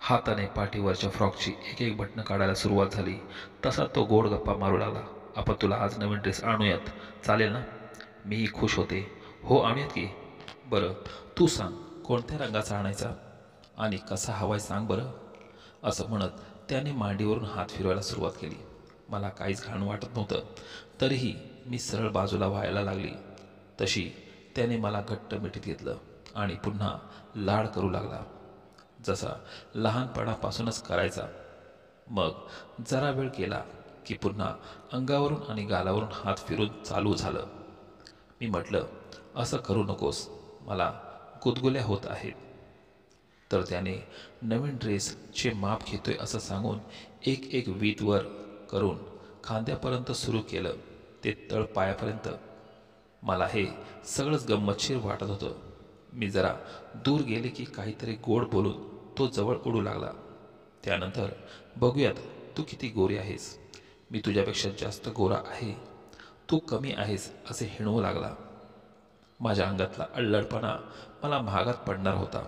हाताने पाठीवरच्या फ्रॉकची एक एक बटणं काढायला सुरुवात झाली तसा तो गोड गप्पा मारू लागला. आपण तुला आज नवीन ड्रेस आणूयात, चालेल ना? मीही खुश होते. हो आणूयात की. बरं, तू सांग कोणत्या रंगाचा आणायचा आणि कसा हवाय सांग बरं. असं म्हणत त्याने मांडीवरून हात फिरवायला सुरुवात केली. मला काहीच घाण वाटत नव्हतं, तरीही मी सरळ बाजूला व्हायला लागली. तशी त्याने मला घट्ट मिठीत घेतलं आणि पुन्हा लाड करू लागला, जसा लहानपणापासूनच करायचा. मग जरा वेळ गेला की पुन्हा अंगावरून आणि गालावरून हात फिरून चालू झालं. मी म्हटलं, असं करू नकोस, मला गुदगुल्या होत आहेत. तर त्याने नवीन ड्रेसचे माप घेतोय असं सांगून एक एक वीत वर करून खांद्यापर्यंत सुरू केलं, ते तळ पायापर्यंत. मला हे सगळंच गंमतशीर वाटत होतं. मी जरा दूर गेले की काहीतरी गोड बोलून तो जवळ उडू लागला. त्यानंतर, बघूयात तू किती गोरी आहेस, मी तुझ्यापेक्षा जास्त गोरा आहे, तू कमी आहेस असे हिणवू लागला. माझ्या अंगातला अल्लडपणा मला महागात पडणार होता.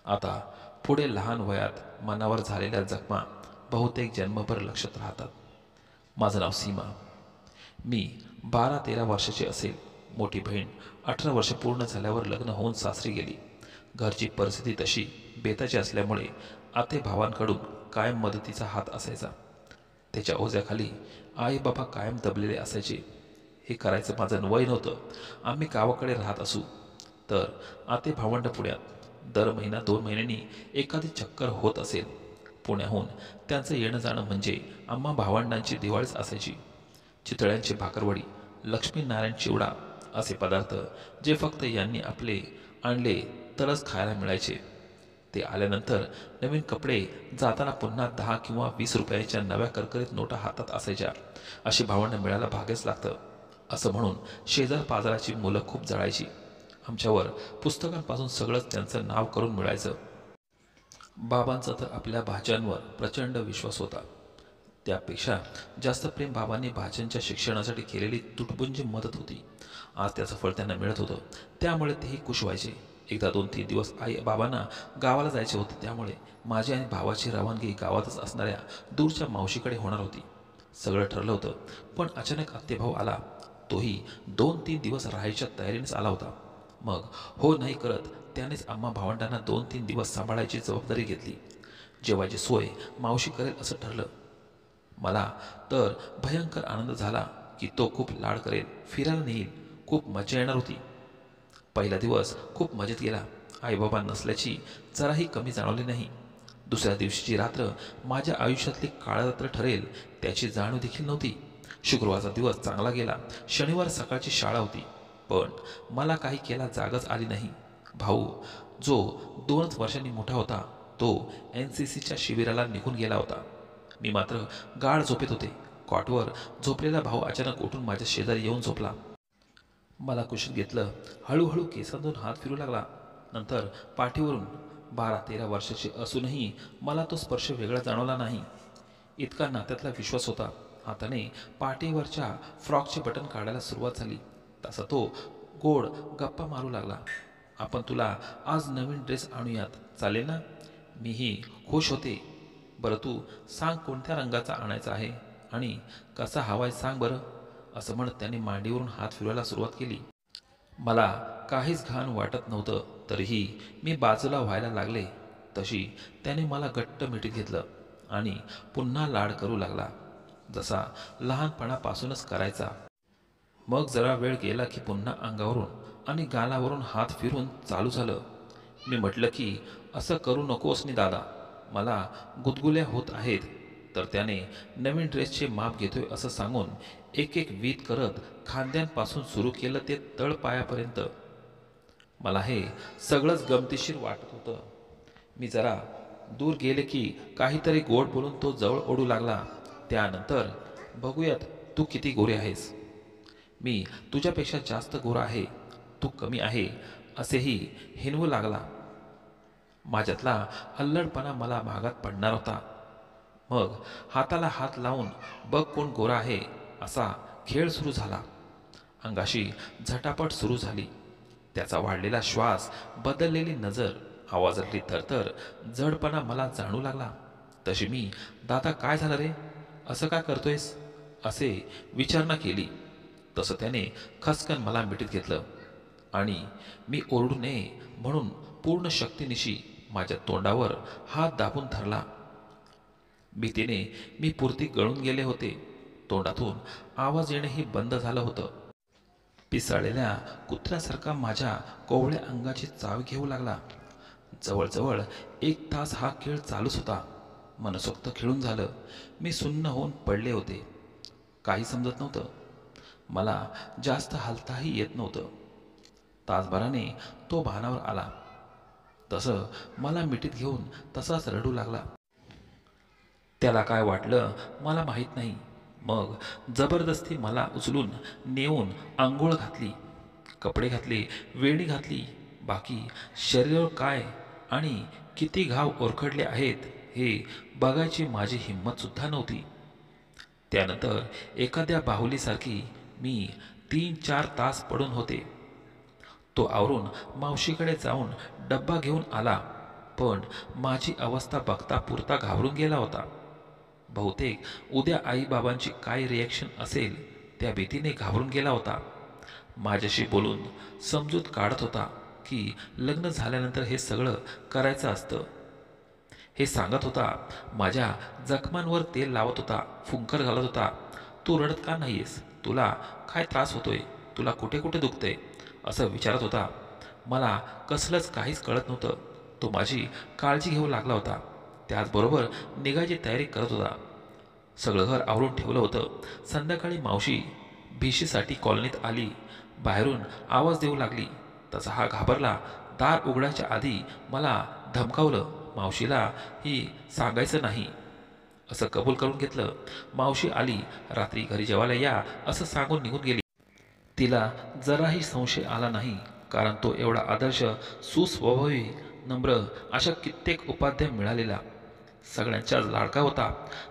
आता पुढे लहान वयात मनावर झालेल्या जखमा बहुतेक जन्मभर लक्षात राहतात. माझं नाव सीमा. मी 12-13 वर्षाची असेल. मोठी बहीण 18 वर्ष पूर्ण झाल्यावर लग्न होऊन सासरी गेली. घरची परिस्थिती तशी बेताची असल्यामुळे आते भावांकडून कायम मदतीचा हात असायचा. त्याच्या ओझ्याखाली आई बाबा कायम दबलेले असायचे. हे करायचं माझं वय नव्हतं. आम्ही गावाकडे राहत असू तर आते भावंड पुण्यात. दर महिना 2 महिन्यांनी एखादी चक्कर होत असेल. पुण्याहून त्यांचं येणं जाणं म्हणजे आम्हा भावंडांची दिवाळीच असायची. चितळ्यांची भाकरवडी, लक्ष्मीनारायण चिवडा असे पदार्थ जे फक्त यांनी आपले आणले तरच खायला मिळायचे. ते आल्यानंतर नवीन कपडे, जाताना पुन्हा 10 किंवा 20 रुपयाच्या नव्या करकरीत नोटा हातात असायच्या. अशी भावंडं मिळायला भाग्यच लागतं. असं म्हणून शेजार पाजाराची मुलं खूप जळायची. आमच्यावर पुस्तकांपासून सगळंच त्यांचं नाव करून मिळायचं. बाबांचा तर आपल्या भाच्यांवर प्रचंड विश्वास होता. त्यापेक्षा जास्त प्रेम बाबांनी भाच्यांच्या शिक्षणासाठी केलेली तुटपुंजी मदत होती. आज त्याचं फळ त्यांना मिळत होतं, त्यामुळे तेही खुश व्हायचे. एकदा 2-3 दिवस आई बाबांना गावाला जायचे होते, त्यामुळे माझी आणि भावाची रवानगी गावातच असणाऱ्या दूरच्या मावशीकडे होणार होती. सगळं ठरलं होतं, पण अचानक आत्तेभाऊ आला. तोही 2-3 दिवस राहायच्या तयारीनेच आला होता. मग हो नाही करत त्यानेच आम्हा भावंडांना 2-3 दिवस सांभाळायची जबाबदारी घेतली. जेवायची सोय मावशी करेल असं ठरलं. मला तर भयंकर आनंद झाला की तो खूप लाड करेल, फिरायला नेईल, खूप मजा येणार होती. पहिला दिवस खूप मजेत गेला. आईबाबा नसल्याची जराही कमी जाणवली नाही. दुसऱ्या दिवशीची रात्र माझ्या आयुष्यातली काळरात्र ठरेल त्याची जाणीव देखील नव्हती. शुक्रवारचा दिवस चांगला गेला. शनिवार सकाळची शाळा होती, पण मला काही केला जागच आली नाही. भाऊ, जो 2च वर्षांनी मोठा होता, तो NCCच्या शिबिराला निघून गेला होता. मी मात्र गाढ झोपेत होते. कॉटवर झोपलेला भाऊ अचानक उठून माझ्या शेजारी येऊन झोपला. मला कुशीत घेतलं. हळूहळू केसांतून हात फिरू लागला. नंतर पाठीवरून. 12-13 वर्षाची असूनही मला तो स्पर्श वेगळा जाणवला नाही. इतका नात्यातला विश्वास होता. हाताने पाठीवरच्या फ्रॉकचे बटन काढायला सुरुवात झाली तसा तो गोड गप्पा मारू लागला. आपण तुला आज नवीन ड्रेस आणूयात, चालेल ना? मीही खुश होते. बरं, तू सांग कोणत्या रंगाचा आणायचा आहे आणि कसा हवाय सांग बरं. असं म्हणत त्याने मांडीवरून हात फिरवायला सुरुवात केली. मला काहीच घाण वाटत नव्हतं, तरीही मी बाजूला व्हायला लागले. तशी त्याने मला घट्ट मिठीत घेतलं आणि पुन्हा लाड करू लागला, जसा लहानपणापासूनच करायचा. मग जरा वेळ गेला की पुन्हा अंगावरून आणि गालावरून हात फिरून चालू झालं. मी म्हटलं की असं करू नकोस नि दादा, मला गुदगुल्या होत आहेत. तर त्याने नवीन ड्रेसचे माप घेतोय असं सांगून एक एक वीत करत खांद्यांपासून सुरू केलं, ते तळपायापर्यंत. मला हे सगळंच गमतीशीर वाटत होतं. मी जरा दूर गेले की काहीतरी गोड बोलून तो जवळ ओढू लागला. त्यानंतर, बघूयात तू किती गोरी आहेस, मी तुझ्यापेक्षा जास्त गोरा आहे, तू कमी आहे असेही हिणवू लागला. माझ्यातला अल्लडपणा मला महागात पडणार होता. मग हाताला हात लावून बघ कोण गोरा आहे असा खेळ सुरू झाला. अंगाशी झटापट सुरू झाली. त्याचा वाढलेला श्वास, बदललेली नजर आवाजातली थरथर जडपणा मला जाणू लागला. तशी मी, दादा काय झालं रे, असं काय करतोयस, असे विचारणा केली. तसं त्याने खसकन मला मिठीत घेतलं आणि मी ओरडू नये म्हणून पूर्ण शक्तीनिशी माझ्या तोंडावर हात दाबून धरला. भीतीने मी पुरती गळून गेले होते. तोंडातून आवाज येणेही बंद झालं होतं. पिसाळलेल्या कुत्र्यासारखा माझ्या कोवळ्या अंगाची चाव घेऊ लागला. जवळजवळ 1 तास हा खेळ चालूच होता. मनसोक्त खेळून झालं. मी सुन्न होऊन पडले होते. काही समजत नव्हतं. मला जास्त हालताही येत नव्हतं. तासभराने तो भानावर आला. तसं मला मिठीत घेऊन तसाच रडू लागला. त्याला काय वाटलं मला माहीत नाही. मग जबरदस्ती मला उचलून नेऊन आंघोळ घातली, कपडे घातले, वेणी घातली. बाकी शरीरावर काय आणि किती घाव ओरखडले आहेत हे बघायची माझी हिंमतसुद्धा नव्हती. त्यानंतर एखाद्या बाहुलीसारखी मी 3-4 तास पडून होते. तो आवरून मावशीकडे जाऊन डब्बा घेऊन आला, पण माझी अवस्था बघता पुरता घाबरून गेला होता. बहुतेक उद्या आईबाबांची काय रिॲक्शन असेल त्या भीतीने घाबरून गेला होता. माझ्याशी बोलून समजूत काढत होता की लग्न झाल्यानंतर हे सगळं करायचं असतं. हे सांगत होता. माझ्या जखमांवर तेल लावत होता, फुंकर घालत होता. तू रडत का नाहीयेस, तुला काय त्रास होतोय, तुला कुठे कुठे दुखतंय, असं विचारत होता. मला कसलंच काहीच कळत नव्हतं. तो माझी काळजी घेऊ लागला होता. त्याचबरोबर निघायची तयारी करत होता. सगळं घर आवरून ठेवलं होतं. संध्याकाळी मावशी भिशीसाठी कॉलनीत आली. बाहेरून आवाज देऊ लागली. तसा हा घाबरला. दार उघडायच्या आधी मला धमकावलं. मावशीला ही सांगायचं नाही असं कबूल करून घेतलं. मावशी आली. रात्री घरी जेवायला या असं सांगून निघून गेली. तिला जराही संशय आला नाही, कारण तो एवढा आदर्श, सुस्वभावी, नम्र अशा कित्येक उपाध्याय मिळालेला सगळ्यांच्याच लाडका होता.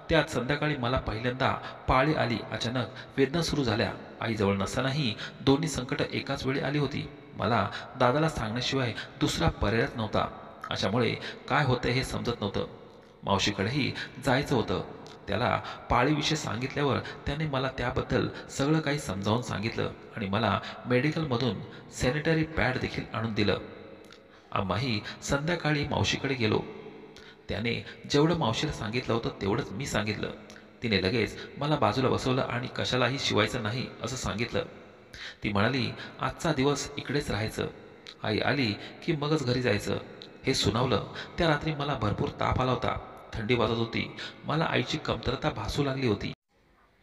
त्यात संध्याकाळी मला पहिल्यांदा पाळी आली. अचानक वेदना सुरू झाल्या. आईजवळ नसतानाही दोन्ही संकट एकाच वेळी आली होती. मला दादाला सांगण्याशिवाय दुसरा पर्यायच नव्हता. अशामुळे काय होतं हे समजत नव्हतं. मावशीकडेही जायचं होतं. त्याला पाळीविषयी सांगितल्यावर त्याने मला त्याबद्दल सगळं काही समजावून सांगितलं आणि मला मेडिकलमधून सॅनिटरी पॅड देखील आणून दिलं. आम्हाही संध्याकाळी मावशीकडे गेलो. त्याने जेवढं मावशीला सांगितलं होतं तेवढंच मी सांगितलं. तिने लगेच मला बाजूला बसवलं आणि कशालाही शिवायचं नाही असं सांगितलं. ती म्हणाली, आजचा दिवस इकडेच राहायचं, आई आली की मगच घरी जायचं. हे सुनावलं. त्या रात्री मला भरपूर ताप आला होता. थंडी वाजत होती. मला आईची कमतरता भासू लागली होती.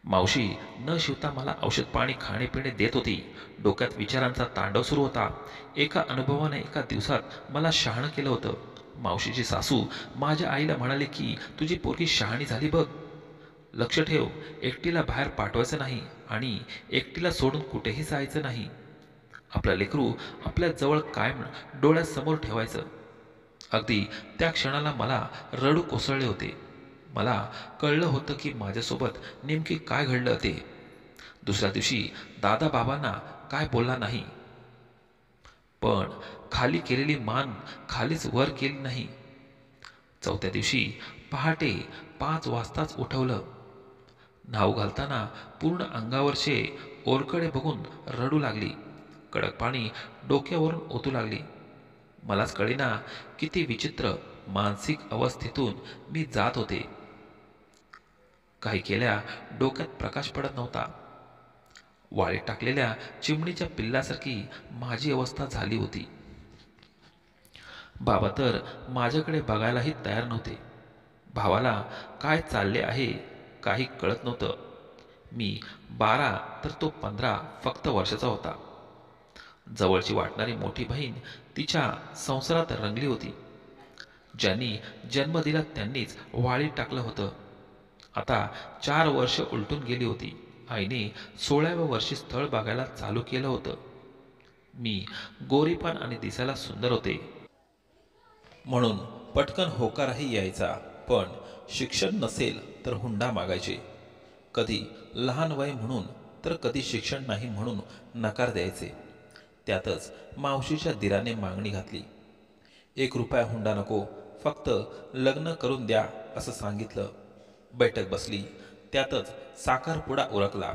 मावशी न शिवता मला औषध पाणी खाणेपिणे देत होती. डोक्यात विचारांचा तांडव सुरू होता. एका अनुभवाने एका दिवसात मला शहाणं केलं होतं. मावशीची सासू माझ्या आईला म्हणाले की तुझी पोरगी शहाणी झाली बघ. लक्ष ठेव, एकटीला बाहेर पाठवायचं नाही आणि एकटीला सोडून कुठेही जायचं नाही. आपलं लेकरू आपल्या जवळ कायम डोळ्यासमोर ठेवायचं. अगदी त्या क्षणाला मला रडू कोसळले होते. मला कळलं होतं की माझ्यासोबत नेमकी काय घडलं ते. दुसऱ्या दिवशी दादा बाबांना काय बोलला नाही, पण खाली केलेली मान खालीच वर केली नाही. चौथ्या दिवशी पहाटे 5 वाजताच उठवलं. न्हाऊ घालताना पूर्ण अंगावरचे ओरकडे बघून रडू लागली. कडक पाणी डोक्यावरून ओतू लागली. मलाच कळेना किती विचित्र मानसिक अवस्थेतून मी जात होते. काही केल्या डोक्यात प्रकाश पडत नव्हता. वाळीत टाकलेल्या चिमणीच्या पिल्लासारखी माझी अवस्था झाली होती. बाबा तर माझ्याकडे बघायलाही तयार नव्हते. भावाला काय चालले आहे काही कळत नव्हतं. मी 12 तर तो 15 फक्त वर्षाचा होता. जवळची वाटणारी मोठी बहीण तिच्या संसारात रंगली होती. ज्यांनी जन्म दिला त्यांनीच वाळीत टाकलं होतं. आता 4 वर्ष उलटून गेली होती. आईने 16व्या वर्षी स्थळ बघायला चालू केलं होतं. मी गोरीपान आणि दिसायला सुंदर होते म्हणून पटकन होकारही यायचा, पण शिक्षण नसेल तर हुंडा मागायचे. कधी लहान वय म्हणून तर कधी शिक्षण नाही म्हणून नकार द्यायचे. त्यातच मावशीच्या दिराने मागणी घातली. 1 रुपया हुंडा नको, फक्त लग्न करून द्या असं सांगितलं. बैठक बसली. त्यातच साखरपुडा उरकला.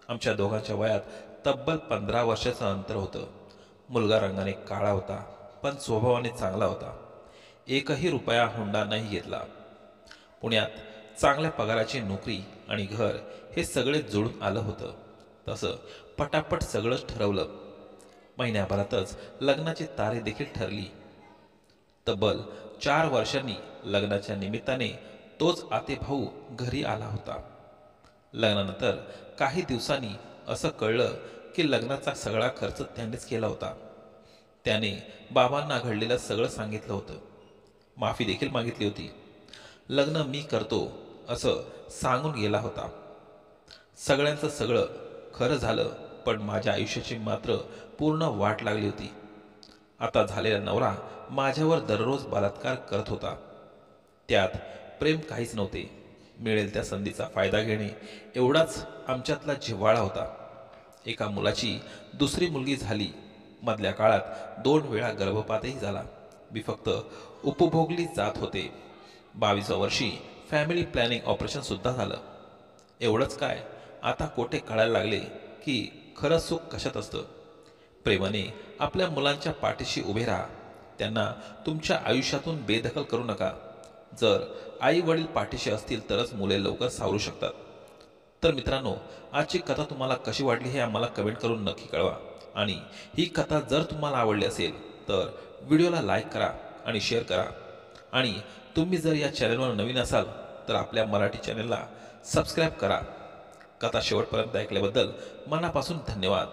आमच्या दोघांच्या वयात तब्बल 15 वर्षाचं अंतर होतं. मुलगा रंगाने काळा होता, पण स्वभावाने चांगला होता. 1 रुपया हुंडा नाही घेतला. पुण्यात चांगल्या पगाराची नोकरी आणि घर हे सगळे जुळून आलं होतं. तसं पटापट सगळंच ठरवलं. महिन्याभरातच लग्नाची तारीख देखील ठरली. तब्बल 4 वर्षांनी लग्नाच्या निमित्ताने तोच आतेभाऊ घरी आला होता. लग्नानंतर काही दिवसांनी असं कळलं की लग्नाचा सगळा खर्च त्यानेच केला होता. त्याने बाबांना घडलेलं सगळं सांगितलं होतं. माफी देखील मागितली होती. लग्न मी करतो असं सांगून गेला होता. सगळ्यांचं सगळं खरं झालं, पण माझ्या आयुष्याची मात्र पूर्ण वाट लागली होती. आता झालेला नवरा माझ्यावर दररोज बलात्कार करत होता. त्यात प्रेम काहीच नव्हते. मिळेल त्या संधीचा फायदा घेणे एवढाच आमच्यातला जिव्हाळा होता. एका मुलाची दुसरी मुलगी झाली. मधल्या काळात 2 वेळा गर्भपातही झाला. मी फक्त उपभोगली जात होते. 22व्या वर्षी फॅमिली प्लॅनिंग ऑपरेशनसुद्धा झालं. एवढंच काय, आता कोठे कळायला लागले की खरं सुख कशात असतं. प्रेमाने आपल्या मुलांच्या पाठीशी उभे राहा. त्यांना तुमच्या आयुष्यातून बेदखल करू नका. जर आई वडील पाठीशी असतील तरच मुले लवकर सावरू शकतात. तर मित्रांनो, आजची कथा तुम्हाला कशी वाटली हे आम्हाला कमेंट करून नक्की कळवा. आणि ही कथा जर तुम्हाला आवडली असेल तर व्हिडिओला लाईक करा आणि शेअर करा. आणि तुम्ही जर या चॅनलवर नवीन असाल तर आपल्या मराठी चॅनलला सबस्क्राईब करा. कथा शेवटपर्यंत ऐकल्याबद्दल मनापासून धन्यवाद.